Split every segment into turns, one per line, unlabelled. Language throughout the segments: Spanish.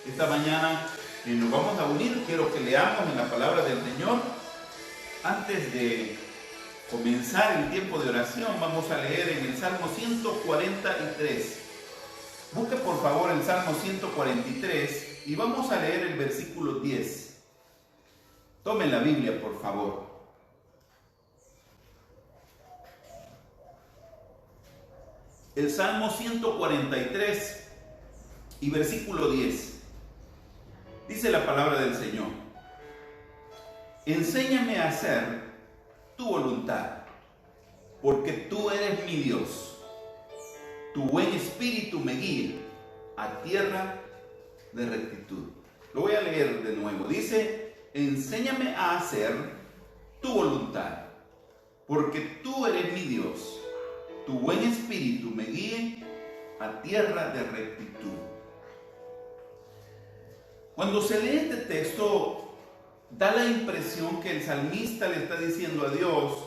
Esta mañana nos vamos a unir. Quiero que leamos en la palabra del Señor. Antes de comenzar el tiempo de oración, vamos a leer en el Salmo 143. Busque por favor el Salmo 143 y vamos a leer el versículo 10. Tomen la Biblia, por favor. El Salmo 143 y versículo 10. Dice la palabra del Señor: enséñame a hacer tu voluntad, porque tú eres mi Dios. Tu buen espíritu me guía a tierra de rectitud. Lo voy a leer de nuevo. Dice: enséñame a hacer tu voluntad, porque tú eres mi Dios. Tu buen espíritu me guíe a tierra de rectitud. Cuando se lee este texto, da la impresión que el salmista le está diciendo a Dios: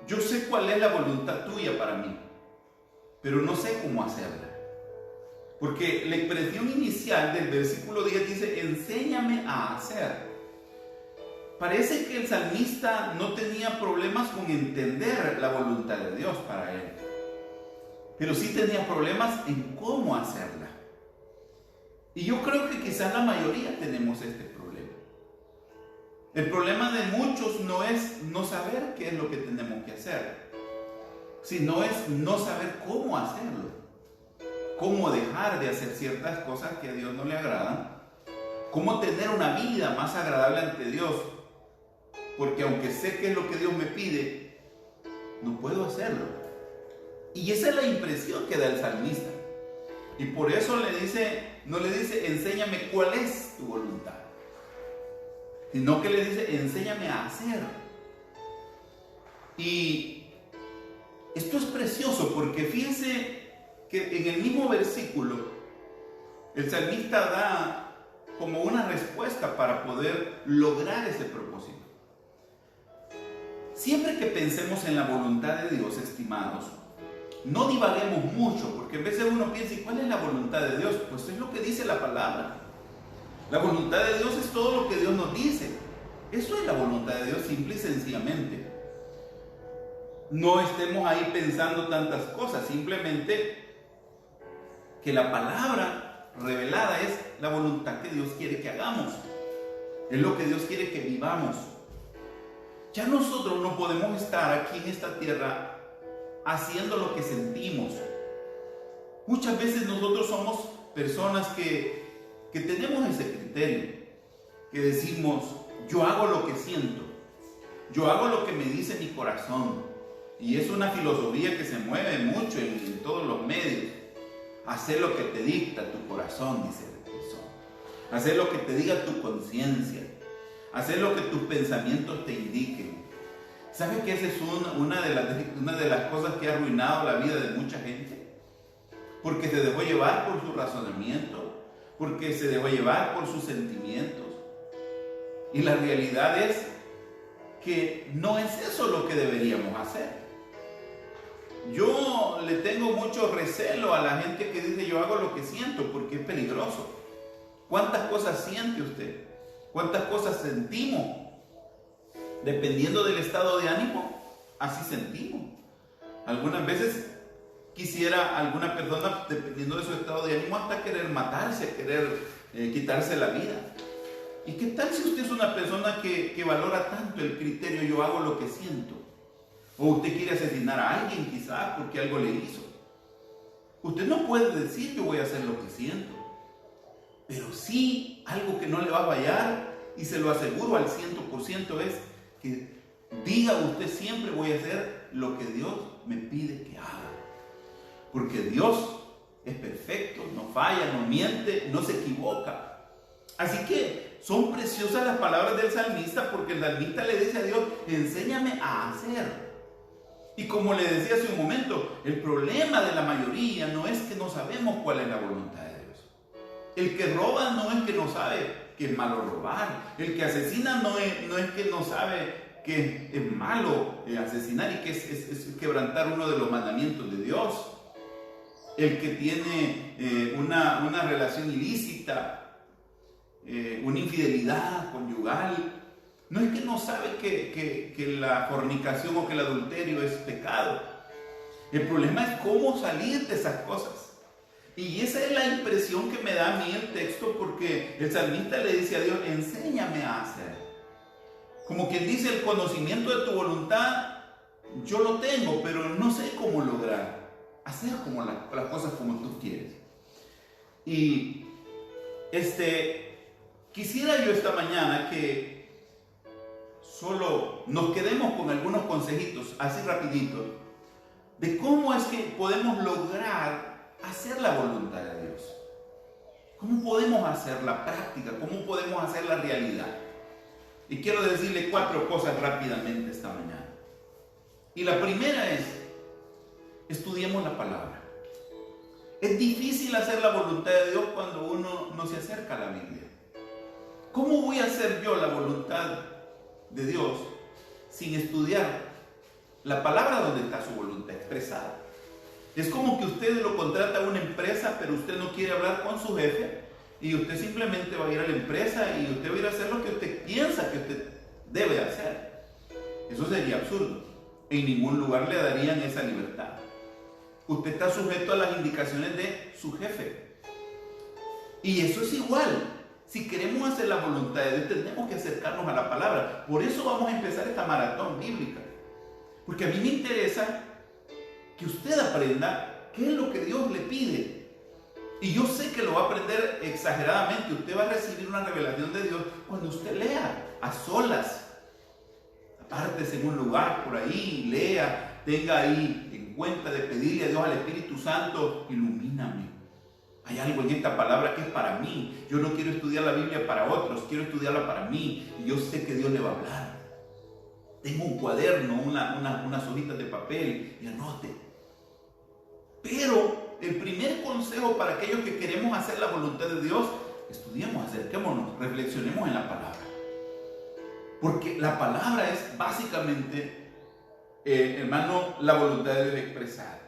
yo sé cuál es la voluntad tuya para mí, pero no sé cómo hacerla. Porque la expresión inicial del versículo 10 dice: enséñame a hacer. Parece que el salmista no tenía problemas con entender la voluntad de Dios para él, pero sí tenía problemas en cómo hacerla. Y yo creo que quizás la mayoría tenemos este problema. El problema de muchos no es no saber qué es lo que tenemos que hacer, sino es no saber cómo hacerlo, cómo dejar de hacer ciertas cosas que a Dios no le agradan, cómo tener una vida más agradable ante Dios. Porque aunque sé qué es lo que Dios me pide, no puedo hacerlo. Y esa es la impresión que da el salmista. Y por eso no le dice enséñame cuál es tu voluntad, sino que le dice enséñame a hacer. Y esto es precioso porque fíjense que en el mismo versículo el salmista da como una respuesta para poder lograr ese propósito. Siempre que pensemos en la voluntad de Dios, estimados, no divaguemos mucho, porque en vez de uno piensa: ¿y cuál es la voluntad de Dios? Pues es lo que dice la palabra. La voluntad de Dios es todo lo que Dios nos dice. Eso es la voluntad de Dios, simple y sencillamente. No estemos ahí pensando tantas cosas, simplemente que la palabra revelada es la voluntad que Dios quiere que hagamos. Es lo que Dios quiere que vivamos. Ya nosotros no podemos estar aquí en esta tierra haciendo lo que sentimos. Muchas veces nosotros somos personas que tenemos ese criterio, que decimos: yo hago lo que siento, yo hago lo que me dice mi corazón. Y es una filosofía que se mueve mucho en todos los medios. Hacer lo que te dicta tu corazón, dice el profesor. Hacer lo que te diga tu conciencia. Hacer lo que tus pensamientos te indiquen. ¿Sabes que esa es una de las cosas que ha arruinado la vida de mucha gente? Porque se dejó llevar por su razonamiento, porque se dejó llevar por sus sentimientos. Y la realidad es que no es eso lo que deberíamos hacer. Yo le tengo mucho recelo a la gente que dice: yo hago lo que siento, porque es peligroso. ¿Cuántas cosas siente usted? ¿Cuántas cosas sentimos? Dependiendo del estado de ánimo, así sentimos. Algunas veces quisiera alguna persona, dependiendo de su estado de ánimo, hasta querer matarse, querer quitarse la vida. ¿Y qué tal si usted es una persona que valora tanto el criterio yo hago lo que siento? O usted quiere asesinar a alguien quizás porque algo le hizo. Usted no puede decir yo voy a hacer lo que siento, pero sí algo que no le va a fallar, y se lo aseguro al 100%, es que diga usted siempre: voy a hacer lo que Dios me pide que haga. Porque Dios es perfecto, no falla, no miente, no se equivoca. Así que son preciosas las palabras del salmista, porque el salmista le dice a Dios: enséñame a hacer. Y como le decía hace un momento, el problema de la mayoría no es que no sabemos cuál es la voluntad de Dios. El que roba no es que no sabe que es malo robar. El que asesina no es que no sabe que es malo asesinar y que es quebrantar uno de los mandamientos de Dios. el que tiene una relación ilícita, una infidelidad conyugal. No es que no sabe que la fornicación o que el adulterio es pecado. El problema es cómo salir de esas cosas. Y esa es la impresión que me da a mí el texto, porque el salmista le dice a Dios, enséñame a hacer. Como quien dice, el conocimiento de tu voluntad yo lo tengo, pero no sé cómo lograr hacer como las cosas como tú quieres. Y quisiera yo esta mañana que solo nos quedemos con algunos consejitos, así rapiditos, de cómo es que podemos lograr hacer la voluntad de Dios. ¿Cómo podemos hacer la práctica? ¿Cómo podemos hacer la realidad? Y quiero decirle 4 cosas rápidamente esta mañana. Y la primera es, estudiemos la palabra. Es difícil hacer la voluntad de Dios cuando uno no se acerca a la Biblia. ¿Cómo voy a hacer yo la voluntad de Dios sin estudiar la palabra donde está su voluntad expresada? Es como que usted lo contrata a una empresa, pero usted no quiere hablar con su jefe y usted simplemente va a ir a la empresa y usted va a ir a hacer lo que usted piensa que usted debe hacer. Eso sería absurdo. En ningún lugar le darían esa libertad. Usted está sujeto a las indicaciones de su jefe. Y eso es igual. Si queremos hacer la voluntad de Dios, tenemos que acercarnos a la palabra. Por eso vamos a empezar esta maratón bíblica. Porque a mí me interesa que usted aprenda qué es lo que Dios le pide. Y yo sé que lo va a aprender exageradamente. Usted va a recibir una revelación de Dios cuando usted lea a solas. Apártese en un lugar por ahí, lea, tenga ahí en cuenta de pedirle a Dios, al Espíritu Santo, ilumíname. Hay algo en esta palabra que es para mí. Yo no quiero estudiar la Biblia para otros, quiero estudiarla para mí. Y yo sé que Dios le va a hablar. Tengo un cuaderno, unas hojitas de papel y anote. Pero el primer consejo para aquellos que queremos hacer la voluntad de Dios, estudiemos, acerquémonos, reflexionemos en la palabra. Porque la palabra es básicamente, hermano, la voluntad de Dios expresada.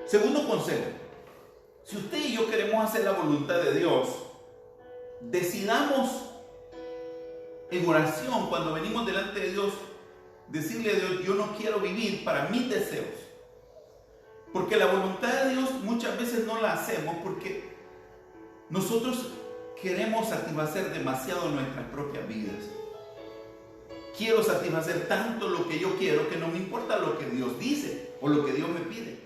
Segundo consejo, si usted y yo queremos hacer la voluntad de Dios, decidamos en oración, cuando venimos delante de Dios, decirle a Dios, yo no quiero vivir para mis deseos. Porque la voluntad de Dios muchas veces no la hacemos porque nosotros queremos satisfacer demasiado nuestras propias vidas. Quiero satisfacer tanto lo que yo quiero que no me importa lo que Dios dice o lo que Dios me pide.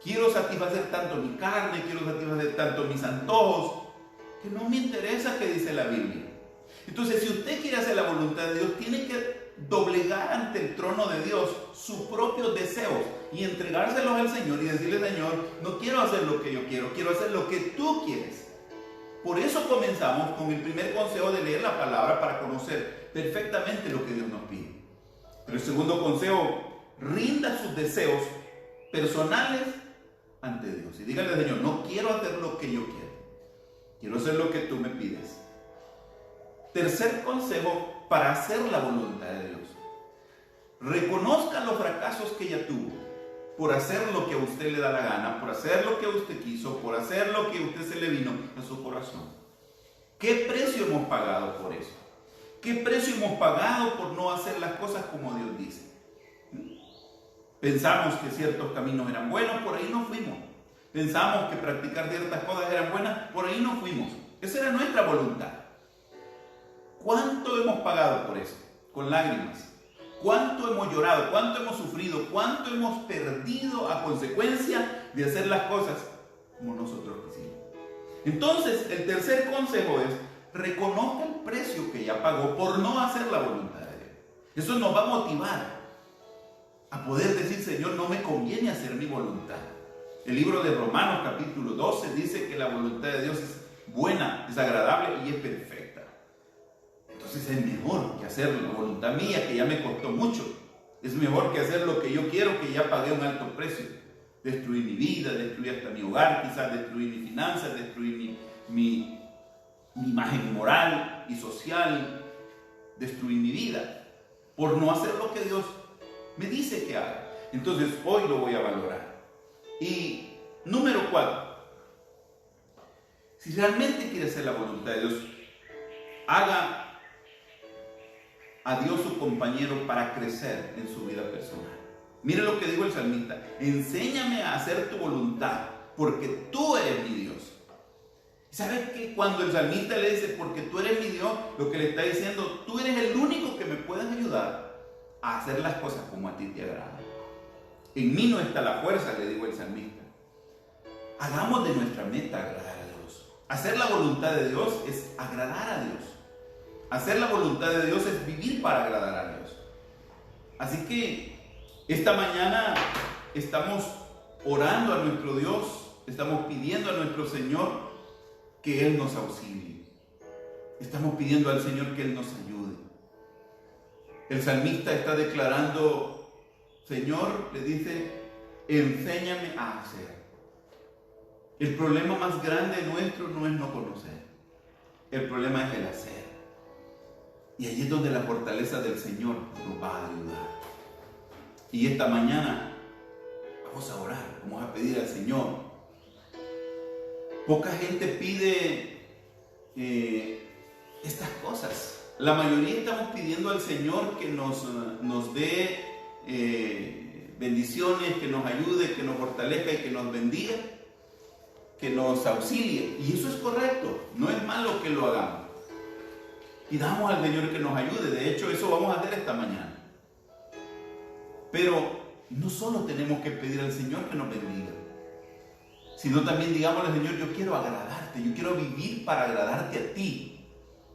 Quiero satisfacer tanto mi carne, quiero satisfacer tanto mis antojos, que no me interesa qué dice la Biblia. Entonces, si usted quiere hacer la voluntad de Dios, tiene que doblegar ante el trono de Dios sus propios deseos y entregárselos al Señor y decirle, Señor, no quiero hacer lo que yo quiero hacer lo que tú quieres. Por eso comenzamos con el primer consejo de leer la palabra para conocer perfectamente lo que Dios nos pide. Pero el segundo consejo, rinda sus deseos personales ante Dios y dígale, Señor, no quiero hacer lo que yo quiero hacer lo que tú me pides. Tercer consejo para hacer la voluntad de Dios. Reconozca los fracasos que ella tuvo por hacer lo que a usted le da la gana, por hacer lo que usted quiso, por hacer lo que a usted se le vino a su corazón. ¿Qué precio hemos pagado por eso? ¿Qué precio hemos pagado por no hacer las cosas como Dios dice? Pensamos que ciertos caminos eran buenos, por ahí no fuimos. Pensamos que practicar ciertas cosas eran buenas, por ahí no fuimos. Esa era nuestra voluntad. ¿Cuánto hemos pagado por eso? Con lágrimas. ¿Cuánto hemos llorado? ¿Cuánto hemos sufrido? ¿Cuánto hemos perdido a consecuencia de hacer las cosas como nosotros quisimos? Entonces, el tercer consejo es, reconozca el precio que ya pagó por no hacer la voluntad de Dios. Eso nos va a motivar a poder decir, Señor, no me conviene hacer mi voluntad. El libro de Romanos capítulo 12 dice que la voluntad de Dios es buena, es agradable y es perfecta. Entonces es mejor que hacer la voluntad mía, que ya me costó mucho. Es mejor que hacer lo que yo quiero, que ya pagué un alto precio. Destruir mi vida, destruir hasta mi hogar, quizás destruir mis finanzas, destruir mi imagen moral y social, destruir mi vida, por no hacer lo que Dios me dice que haga. Entonces hoy lo voy a valorar. Y número 4, si realmente quiere hacer la voluntad de Dios, haga a Dios su compañero para crecer en su vida personal. Mire lo que dijo el salmista: enséñame a hacer tu voluntad, porque tú eres mi Dios. ¿Sabes que cuando el salmista le dice porque tú eres mi Dios, lo que le está diciendo, tú eres el único que me puedes ayudar a hacer las cosas como a ti te agrada? En mí no está la fuerza, le digo el salmista. Hagamos de nuestra meta agradar a Dios. Hacer la voluntad de Dios es agradar a Dios. Hacer la voluntad de Dios es vivir para agradar a Dios. Así que esta mañana estamos orando a nuestro Dios, estamos pidiendo a nuestro Señor que Él nos auxilie. Estamos pidiendo al Señor que Él nos ayude. El salmista está declarando, Señor, le dice, enséñame a hacer. El problema más grande nuestro no es no conocer. El problema es el hacer. Y allí es donde la fortaleza del Señor nos va a ayudar. Y esta mañana vamos a orar, vamos a pedir al Señor. Poca gente pide estas cosas. La mayoría estamos pidiendo al Señor que nos dé bendiciones, que nos ayude, que nos fortalezca y que nos bendiga, que nos auxilie. Y eso es correcto, no es malo que lo hagamos. Pidamos al Señor que nos ayude. De hecho, eso vamos a hacer esta mañana. Pero no solo tenemos que pedir al Señor que nos bendiga, sino también digámosle, Señor, yo quiero agradarte, yo quiero vivir para agradarte a ti.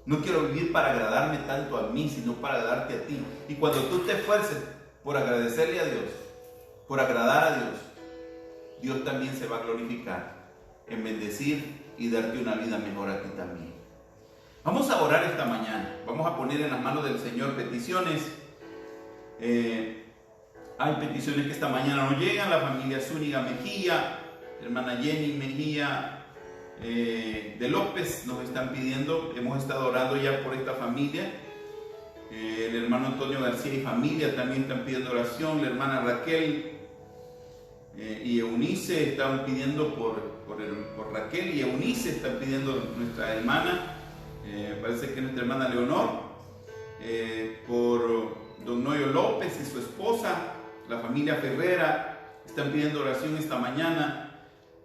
No quiero vivir para agradarme tanto a mí, sino para agradarte a ti. Y cuando tú te esfuerces por agradecerle a Dios, por agradar a Dios, Dios también se va a glorificar en bendecir y darte una vida mejor a ti también. Vamos a orar esta mañana. Vamos a poner en las manos del Señor peticiones. Hay peticiones que esta mañana nos llegan. La familia Zúñiga Mejía, hermana Jenny Mejía de López nos están pidiendo. Hemos estado orando ya por esta familia. El hermano Antonio García y familia también están pidiendo oración. La hermana Raquel y Eunice están pidiendo por Raquel y Eunice están pidiendo nuestra hermana. Parece que nuestra hermana Leonor, por don Noyo López y su esposa, la familia Ferrera, están pidiendo oración esta mañana.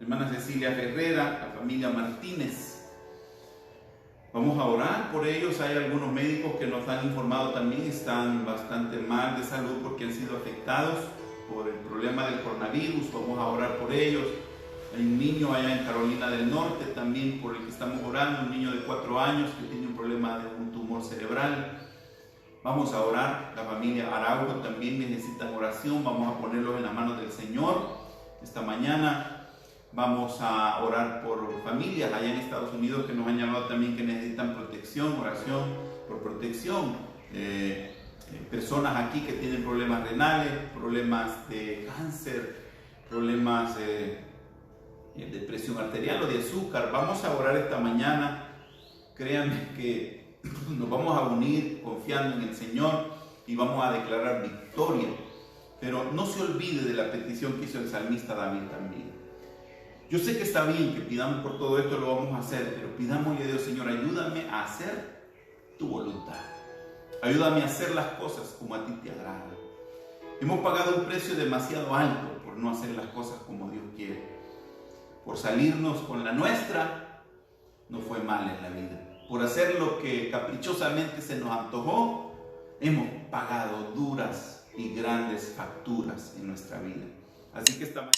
Hermana Cecilia Ferrera, la familia Martínez. Vamos a orar por ellos. Hay algunos médicos que nos han informado también, están bastante mal de salud porque han sido afectados por el problema del coronavirus. Vamos a orar por ellos. Hay un niño allá en Carolina del Norte también por el que estamos orando, un niño de 4 años que tiene un problema de un tumor cerebral. Vamos a orar. La familia Araujo también necesita oración. Vamos a ponerlos en las manos del Señor esta mañana. Vamos a orar por familias allá en Estados Unidos que nos han llamado también que necesitan protección, oración por protección. Personas aquí que tienen problemas renales, problemas de cáncer, problemas de presión arterial o de azúcar. Vamos a orar esta mañana. Créanme que nos vamos a unir confiando en el Señor y vamos a declarar victoria. Pero no se olvide de la petición que hizo el salmista David también. Yo sé que está bien que pidamos por todo esto, lo vamos a hacer, pero pidámosle a Dios, Señor, ayúdame a hacer tu voluntad. Ayúdame a hacer las cosas como a ti te agrada. Hemos pagado un precio demasiado alto por no hacer las cosas como Dios quiere. Por salirnos con la nuestra, no fue mal en la vida. Por hacer lo que caprichosamente se nos antojó, hemos pagado duras y grandes facturas en nuestra vida. Así que esta mañana